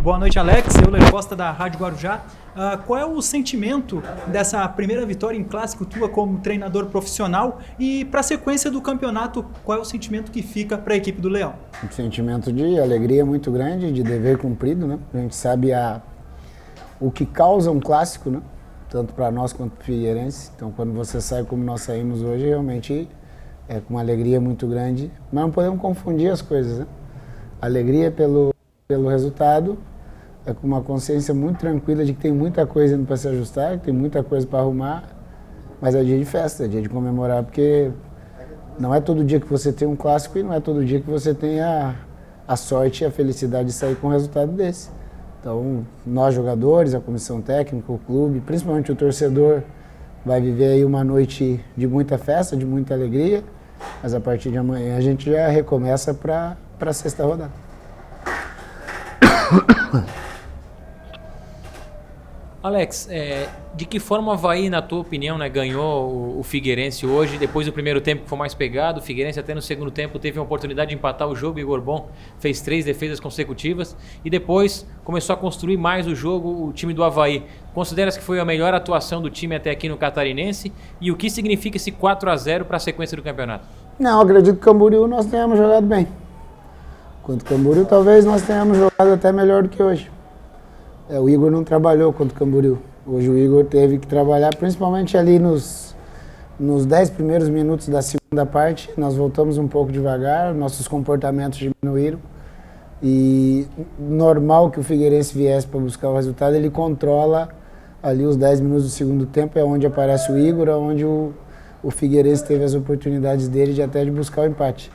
Boa noite, Alex. Eu, Léo Costa, da Rádio Guarujá. Qual é o sentimento dessa primeira vitória em clássico tua como treinador profissional? E para a sequência do campeonato, qual é o sentimento que fica para a equipe do Leão? Um sentimento de alegria muito grande, de dever cumprido, né? A gente sabe o que causa um clássico, né? Tanto para nós quanto para o Figueirense. Então, quando você sai como nós saímos hoje, realmente é com uma alegria muito grande. Mas não podemos confundir as coisas, né? Alegria pelo resultado, é com uma consciência muito tranquila de que tem muita coisa ainda para se ajustar, que tem muita coisa para arrumar, mas é dia de festa, é dia de comemorar, porque não é todo dia que você tem um clássico e não é todo dia que você tem a sorte e a felicidade de sair com um resultado desse. Então, nós jogadores, a comissão técnica, o clube, principalmente o torcedor, vai viver aí uma noite de muita festa, de muita alegria, mas a partir de amanhã a gente já recomeça para a sexta rodada. Alex, de que forma o Avaí, na tua opinião, né, ganhou o Figueirense hoje, depois do primeiro tempo que foi mais pegado? O Figueirense até no segundo tempo teve a oportunidade de empatar o jogo, Igor Bom fez 3 defesas consecutivas e depois começou a construir mais o jogo, o time do Avaí. Consideras que foi a melhor atuação do time até aqui no Catarinense? E o que significa esse 4-0 para a sequência do campeonato? Não, acredito que o Camboriú nós tenhamos jogado bem. Contra o Camboriú talvez nós tenhamos jogado até melhor do que hoje. O Igor não trabalhou contra o Camboriú. Hoje o Igor teve que trabalhar, principalmente ali nos 10 primeiros minutos da segunda parte. Nós voltamos um pouco devagar, nossos comportamentos diminuíram. E normal que o Figueirense viesse para buscar o resultado, ele controla ali os 10 minutos do segundo tempo, é onde aparece o Igor, é onde o Figueirense teve as oportunidades dele de buscar o empate.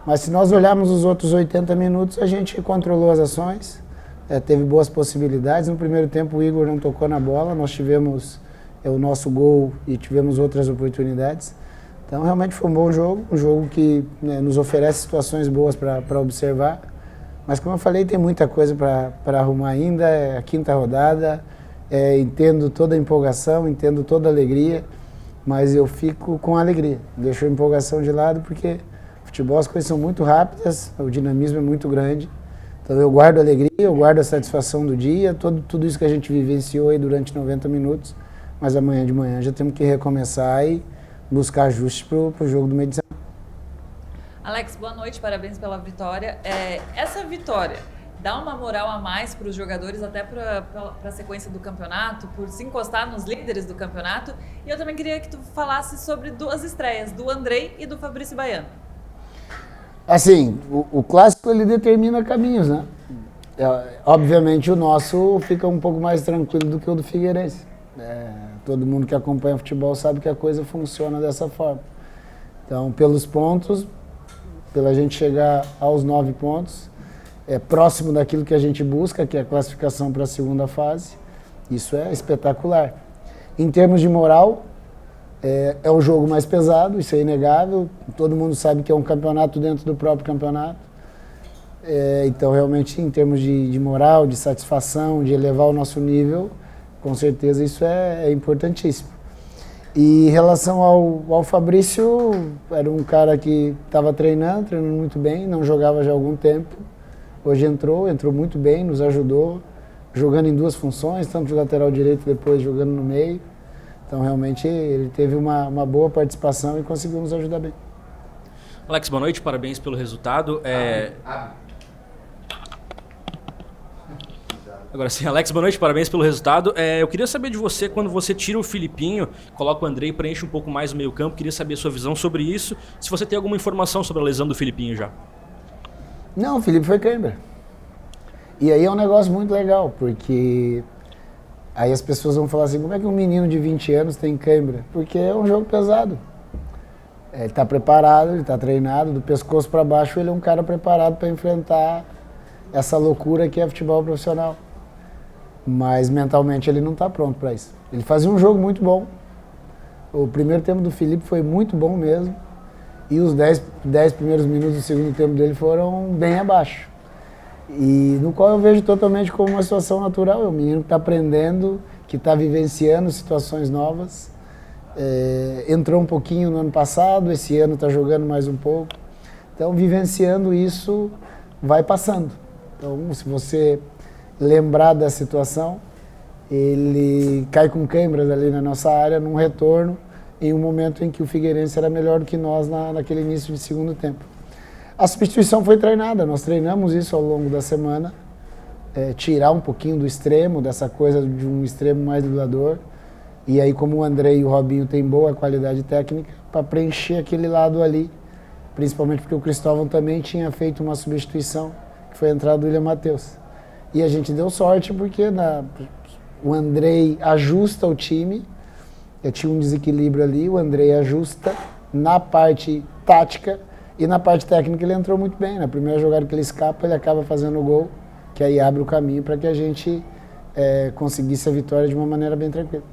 Mas se nós olharmos os outros 80 minutos, a gente controlou as ações. Teve boas possibilidades. No primeiro tempo o Igor não tocou na bola, nós tivemos o nosso gol e tivemos outras oportunidades. Então realmente foi um jogo que nos oferece situações boas para observar. Mas como eu falei, tem muita coisa para arrumar ainda, é a quinta rodada, entendo toda a empolgação, entendo toda a alegria, mas eu fico com alegria, deixo a empolgação de lado porque futebol as coisas são muito rápidas, o dinamismo é muito grande. Então eu guardo a alegria, eu guardo a satisfação do dia, tudo isso que a gente vivenciou aí durante 90 minutos, mas amanhã de manhã já temos que recomeçar e buscar ajustes para o jogo do meio de semana. Alex, boa noite, parabéns pela vitória. Essa vitória dá uma moral a mais para os jogadores, até para a sequência do campeonato, por se encostar nos líderes do campeonato. E eu também queria que tu falasse sobre 2 estreias, do Andrei e do Fabrício Baiano. Assim, o clássico ele determina caminhos, né? Obviamente o nosso fica um pouco mais tranquilo do que o do Figueirense. Todo mundo que acompanha futebol sabe que a coisa funciona dessa forma. Então, pelos pontos, pela gente chegar aos 9 pontos, próximo daquilo que a gente busca, que é a classificação para a segunda fase, isso é espetacular. Em termos de moral, é o jogo mais pesado, isso é inegável. Todo mundo sabe que é um campeonato dentro do próprio campeonato. Então, realmente, em termos de moral, de satisfação, de elevar o nosso nível, com certeza isso é importantíssimo. E em relação ao Fabrício, era um cara que estava treinando muito bem, não jogava já há algum tempo. Hoje entrou muito bem, nos ajudou, jogando em 2 funções, tanto de lateral direito depois jogando no meio. Então, realmente, ele teve uma boa participação e conseguiu nos ajudar bem. Alex, boa noite, parabéns pelo resultado. Agora sim, Alex, boa noite, parabéns pelo resultado. Eu queria saber de você, quando você tira o Filipinho, coloca o Andrei e preenche um pouco mais o meio campo, queria saber a sua visão sobre isso, se você tem alguma informação sobre a lesão do Filipinho já. Não, o Felipe foi cãibra. E aí é um negócio muito legal, porque aí as pessoas vão falar assim, como é que um menino de 20 anos tem cãibra? Porque é um jogo pesado. Ele está preparado, ele está treinado, do pescoço para baixo ele é um cara preparado para enfrentar essa loucura que é futebol profissional. Mas mentalmente ele não está pronto para isso. Ele fazia um jogo muito bom. O primeiro tempo do Felipe foi muito bom mesmo. E os 10 primeiros minutos do segundo tempo dele foram bem abaixo. E no qual eu vejo totalmente como uma situação natural. É um menino que está aprendendo, que está vivenciando situações novas. Entrou um pouquinho no ano passado, esse ano está jogando mais um pouco. Então, vivenciando isso, vai passando. Então, se você lembrar da situação, ele cai com câimbras ali na nossa área, num retorno, em um momento em que o Figueirense era melhor do que nós naquele início de segundo tempo. A substituição foi treinada, nós treinamos isso ao longo da semana, tirar um pouquinho do extremo, dessa coisa de um extremo mais driblador, e aí como o André e o Robinho têm boa qualidade técnica, para preencher aquele lado ali, principalmente porque o Cristóvão também tinha feito uma substituição, que foi a entrada do William Matheus. E a gente deu sorte porque o Andrei ajusta o time, tinha um desequilíbrio ali, o Andrei ajusta na parte tática e na parte técnica ele entrou muito bem. Na primeira jogada que ele escapa, ele acaba fazendo o gol, que aí abre o caminho para que a gente conseguisse a vitória de uma maneira bem tranquila.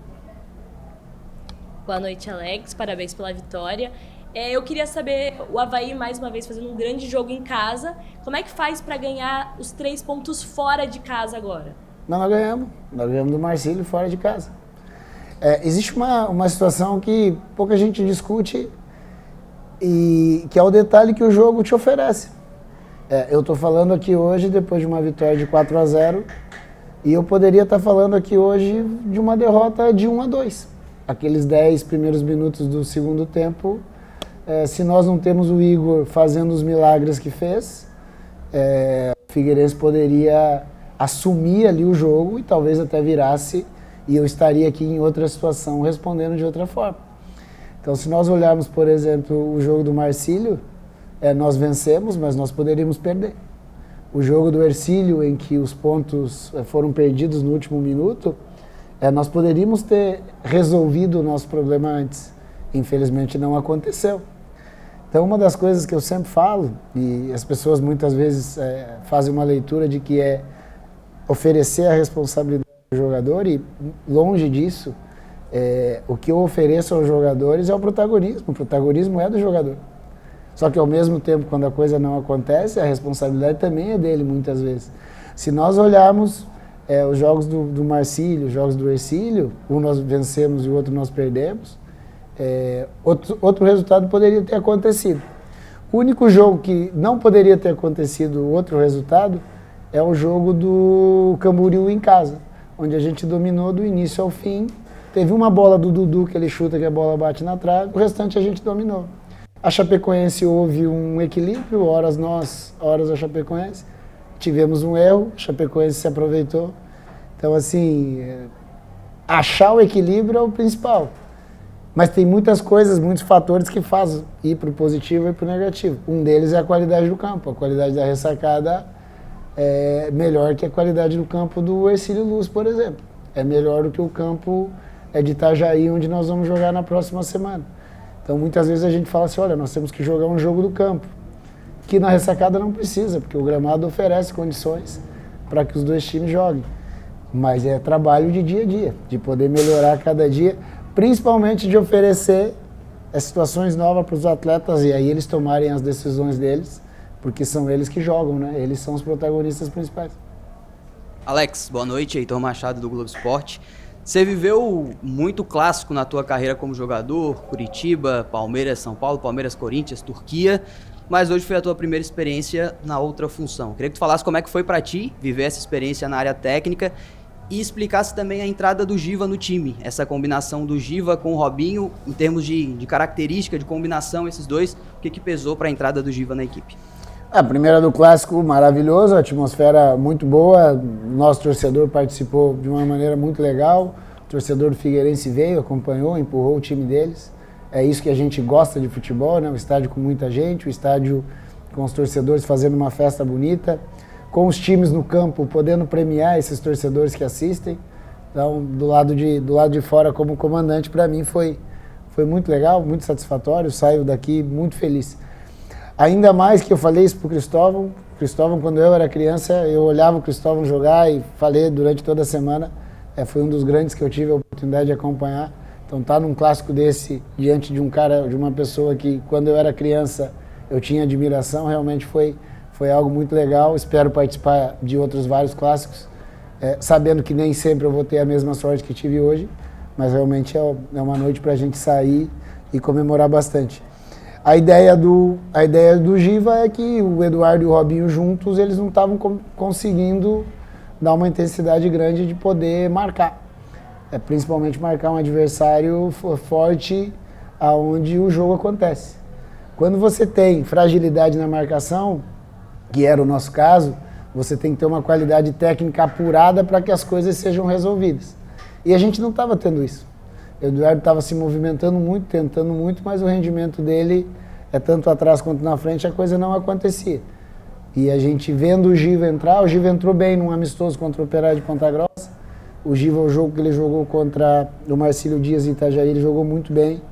Boa noite, Alex. Parabéns pela vitória. Eu queria saber, o Avaí mais uma vez fazendo um grande jogo em casa, como é que faz para ganhar os 3 pontos fora de casa agora? Não, nós ganhamos do Marcílio fora de casa. Existe uma situação que pouca gente discute e que é o detalhe que o jogo te oferece. Eu estou falando aqui hoje depois de uma vitória de 4-0 e eu poderia estar falando aqui hoje de uma derrota de 1-2. Aqueles 10 primeiros minutos do segundo tempo, se nós não temos o Igor fazendo os milagres que fez, o Figueirense poderia assumir ali o jogo e talvez até virasse e eu estaria aqui em outra situação respondendo de outra forma. Então, se nós olharmos, por exemplo, o jogo do Marcílio, nós vencemos, mas nós poderíamos perder. O jogo do Hercílio, em que os pontos foram perdidos no último minuto, nós poderíamos ter resolvido o nosso problema antes. Infelizmente, não aconteceu. Então, uma das coisas que eu sempre falo, e as pessoas muitas vezes fazem uma leitura de que é oferecer a responsabilidade ao jogador, e longe disso, o que eu ofereço aos jogadores é o protagonismo é do jogador. Só que ao mesmo tempo, quando a coisa não acontece, a responsabilidade também é dele muitas vezes. Se nós olharmos os jogos do Marcílio, os jogos do Hercílio, um nós vencemos e o outro nós perdemos, outro resultado poderia ter acontecido. O único jogo que não poderia ter acontecido outro resultado é o jogo do Camboriú em casa, onde a gente dominou do início ao fim. Teve uma bola do Dudu que ele chuta que a bola bate na trave, o restante a gente dominou. A Chapecoense houve um equilíbrio, horas nós, horas a Chapecoense. Tivemos um erro, a Chapecoense se aproveitou. Então, assim, achar o equilíbrio é o principal. Mas tem muitas coisas, muitos fatores que fazem ir para o positivo e para o negativo. Um deles é a qualidade do campo. A qualidade da ressacada é melhor que a qualidade do campo do Hercílio Luz, por exemplo. É melhor do que o campo de Itajaí, onde nós vamos jogar na próxima semana. Então, muitas vezes a gente fala assim, olha, nós temos que jogar um jogo do campo, que na ressacada não precisa, porque o gramado oferece condições para que os dois times joguem. Mas é trabalho de dia a dia, de poder melhorar cada dia, principalmente de oferecer situações novas para os atletas e aí eles tomarem as decisões deles, porque são eles que jogam, né? Eles são os protagonistas principais. Alex, boa noite, Heitor Machado do Globo Esporte. Você viveu muito clássico na tua carreira como jogador, Curitiba, Palmeiras, São Paulo, Palmeiras, Corinthians, Turquia, mas hoje foi a tua primeira experiência na outra função. Queria que tu falasse como é que foi para ti viver essa experiência na área técnica e explicasse também a entrada do Giva no time, essa combinação do Giva com o Robinho, em termos de característica, de combinação, esses dois, o que pesou para a entrada do Giva na equipe? A primeira do clássico, maravilhoso, a atmosfera muito boa, nosso torcedor participou de uma maneira muito legal, o torcedor do Figueirense veio, acompanhou, empurrou o time deles. É isso que a gente gosta de futebol, né? O estádio com muita gente, o estádio com os torcedores fazendo uma festa bonita, com os times no campo podendo premiar esses torcedores que assistem. Então, do lado de fora como comandante, para mim foi muito legal, muito satisfatório, saio daqui muito feliz. Ainda mais que eu falei isso pro Cristóvão. Cristóvão, quando eu era criança, eu olhava o Cristóvão jogar e falei durante toda a semana. Foi um dos grandes que eu tive a oportunidade de acompanhar. Então, tá num clássico desse, diante de um cara, de uma pessoa que, quando eu era criança, eu tinha admiração, realmente foi algo muito legal. Espero participar de outros vários clássicos, sabendo que nem sempre eu vou ter a mesma sorte que tive hoje, mas realmente é uma noite para a gente sair e comemorar bastante. A ideia do Giva é que o Eduardo e o Robinho juntos, eles não estavam conseguindo dar uma intensidade grande de poder marcar. Principalmente marcar um adversário forte aonde o jogo acontece. Quando você tem fragilidade na marcação, que era o nosso caso, você tem que ter uma qualidade técnica apurada para que as coisas sejam resolvidas. E a gente não estava tendo isso. O Eduardo estava se movimentando muito, tentando muito, mas o rendimento dele é tanto atrás quanto na frente, a coisa não acontecia. E a gente vendo o Giva entrar, o Giva entrou bem num amistoso contra o Operário de Ponta Grossa. O Giva, o jogo que ele jogou contra o Marcílio Dias em Itajaí, ele jogou muito bem.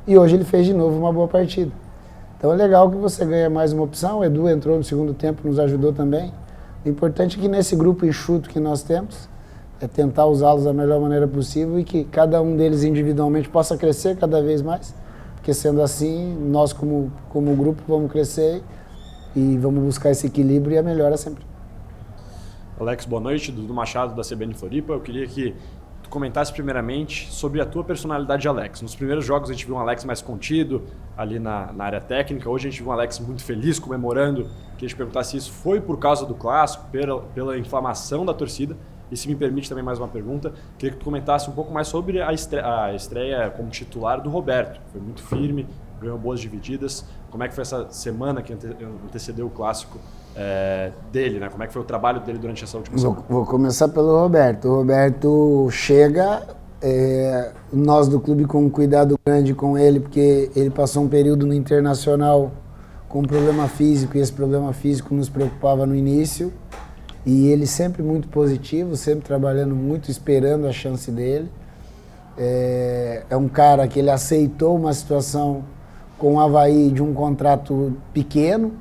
E hoje ele fez de novo uma boa partida. Então é legal que você ganha mais uma opção. O Edu entrou no segundo tempo, nos ajudou também. O importante é que nesse grupo enxuto que nós temos, é tentar usá-los da melhor maneira possível e que cada um deles individualmente possa crescer cada vez mais, porque sendo assim, nós como grupo vamos crescer e vamos buscar esse equilíbrio e a melhora sempre. Alex, boa noite, Dudu Machado da CBN Floripa. Eu queria que tu comentasse primeiramente sobre a tua personalidade, Alex. Nos primeiros jogos a gente viu um Alex mais contido ali na área técnica, hoje a gente viu um Alex muito feliz, comemorando. Queria te perguntar se isso foi por causa do clássico, pela inflamação da torcida. E se me permite também mais uma pergunta, queria que tu comentasse um pouco mais sobre a estreia como titular do Roberto. Foi muito firme, ganhou boas divididas. Como é que foi essa semana que antecedeu o clássico dele, né? Como é que foi o trabalho dele durante essa última semana? Vou começar pelo Roberto. O Roberto chega, nós do clube com um cuidado grande com ele, porque ele passou um período no Internacional com um problema físico, e esse problema físico nos preocupava no início. E ele sempre muito positivo, sempre trabalhando muito, esperando a chance dele. É um cara que ele aceitou uma situação com o Avaí de um contrato pequeno,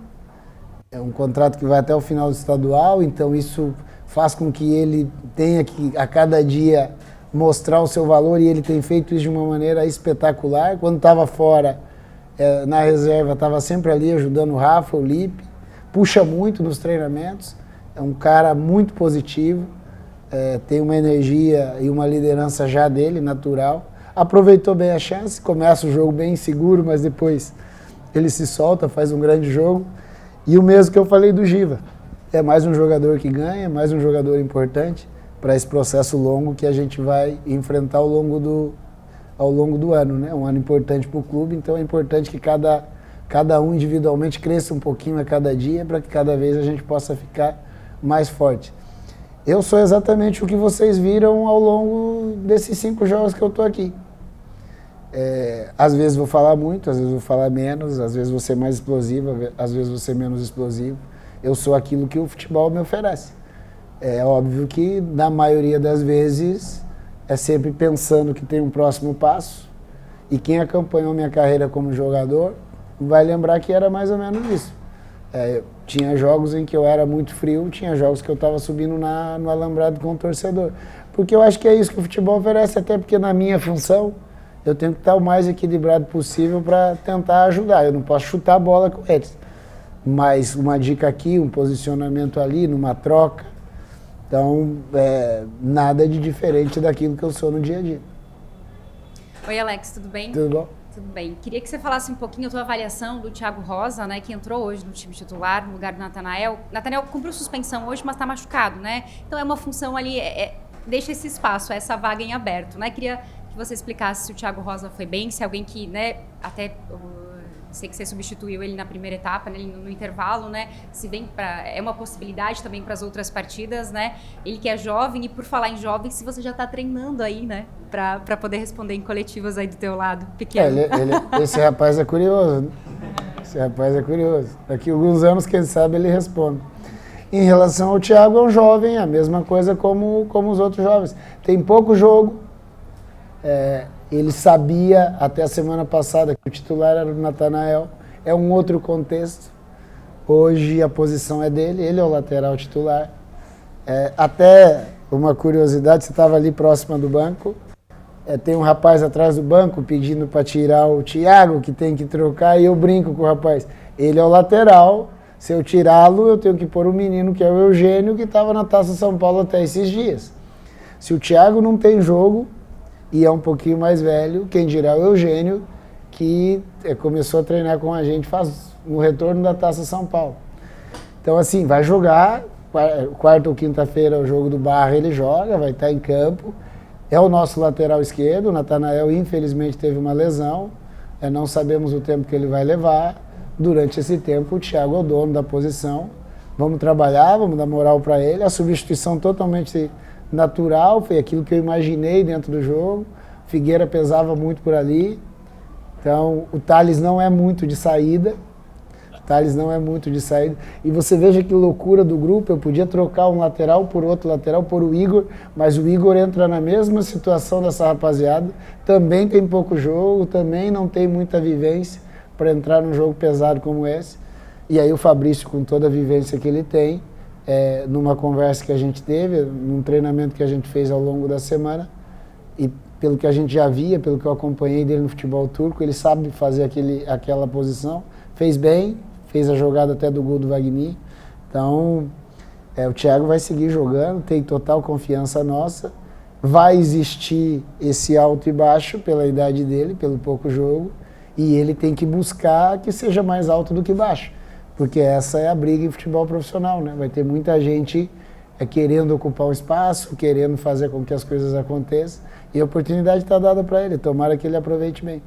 é um contrato que vai até o final do estadual, então isso faz com que ele tenha que a cada dia mostrar o seu valor, e ele tem feito isso de uma maneira espetacular. Quando estava fora, na reserva, estava sempre ali ajudando o Rafa, o Lipe, puxa muito nos treinamentos. É um cara muito positivo, tem uma energia e uma liderança já dele, natural. Aproveitou bem a chance, começa o jogo bem seguro, mas depois ele se solta, faz um grande jogo. E o mesmo que eu falei do Giva. É mais um jogador que ganha, mais um jogador importante para esse processo longo que a gente vai enfrentar ao longo do ano, né? Um ano importante para o clube, então é importante que cada um individualmente cresça um pouquinho a cada dia para que cada vez a gente possa ficar mais forte. Eu sou exatamente o que vocês viram ao longo desses 5 jogos que eu estou aqui. Às vezes vou falar muito, às vezes vou falar menos, às vezes vou ser mais explosivo, às vezes vou ser menos explosivo. Eu sou aquilo que o futebol me oferece. É óbvio que, na maioria das vezes, é sempre pensando que tem um próximo passo, e quem acompanhou minha carreira como jogador vai lembrar que era mais ou menos isso. Tinha jogos em que eu era muito frio, tinha jogos que eu estava subindo no alambrado com o torcedor. Porque eu acho que é isso que o futebol oferece, até porque na minha função eu tenho que estar o mais equilibrado possível para tentar ajudar. Eu não posso chutar a bola com eles. Mas uma dica aqui, um posicionamento ali, numa troca. Então, nada de diferente daquilo que eu sou no dia a dia. Oi, Alex, tudo bem? Tudo bom? Tudo bem. Queria que você falasse um pouquinho a tua avaliação do Thiago Rosa, né, que entrou hoje no time titular, no lugar do Natanael. Natanael cumpriu suspensão hoje, mas está machucado, né? Então é uma função ali, deixa esse espaço, essa vaga em aberto, né? Queria que você explicasse se o Thiago Rosa foi bem, se alguém que, né, até sei que você substituiu ele na primeira etapa, né, no intervalo, né? Se vem é uma possibilidade também para as outras partidas, né? Ele que é jovem, e por falar em jovem, se você já está treinando aí, né, para poder responder em coletivas aí do teu lado pequeno. Esse rapaz é curioso, né? Esse rapaz é curioso. Daqui a alguns anos, quem sabe, ele responde. Em relação ao Thiago, é um jovem, a mesma coisa como os outros jovens. Tem pouco jogo. Ele sabia até a semana passada que o titular era o Natanael. É um outro contexto. Hoje a posição é dele, ele é o lateral titular. Até uma curiosidade, você estava ali próxima do banco, tem um rapaz atrás do banco pedindo para tirar o Thiago, que tem que trocar, e eu brinco com o rapaz. Ele é o lateral, se eu tirá-lo, eu tenho que pôr o menino, que é o Eugênio, que estava na Taça São Paulo até esses dias. Se o Thiago não tem jogo, e é um pouquinho mais velho, quem dirá o Eugênio, que começou a treinar com a gente no retorno da Taça São Paulo. Então, assim, vai jogar, quarta ou quinta-feira é o jogo do Barra, ele joga, vai estar em campo. É o nosso lateral esquerdo, o Natanael infelizmente teve uma lesão, não sabemos o tempo que ele vai levar. Durante esse tempo, o Thiago é o dono da posição. Vamos trabalhar, vamos dar moral para ele. A substituição totalmente natural, foi aquilo que eu imaginei dentro do jogo. Figueira pesava muito por ali. Então, o Thales não é muito de saída. E você veja que loucura do grupo. Eu podia trocar um lateral por outro lateral, por o Igor, mas o Igor entra na mesma situação dessa rapaziada. Também tem pouco jogo, também não tem muita vivência para entrar num jogo pesado como esse. E aí o Fabrício, com toda a vivência que ele tem, numa conversa que a gente teve, num treinamento que a gente fez ao longo da semana, e pelo que a gente já via, pelo que eu acompanhei dele no futebol turco, ele sabe fazer aquela posição, fez bem, fez a jogada até do gol do Wagner. Então, o Thiago vai seguir jogando, tem total confiança nossa, vai existir esse alto e baixo pela idade dele, pelo pouco jogo, e ele tem que buscar que seja mais alto do que baixo, porque essa é a briga em futebol profissional, né? Vai ter muita gente querendo ocupar o espaço, querendo fazer com que as coisas aconteçam, e a oportunidade está dada para ele, tomara que ele aproveite bem.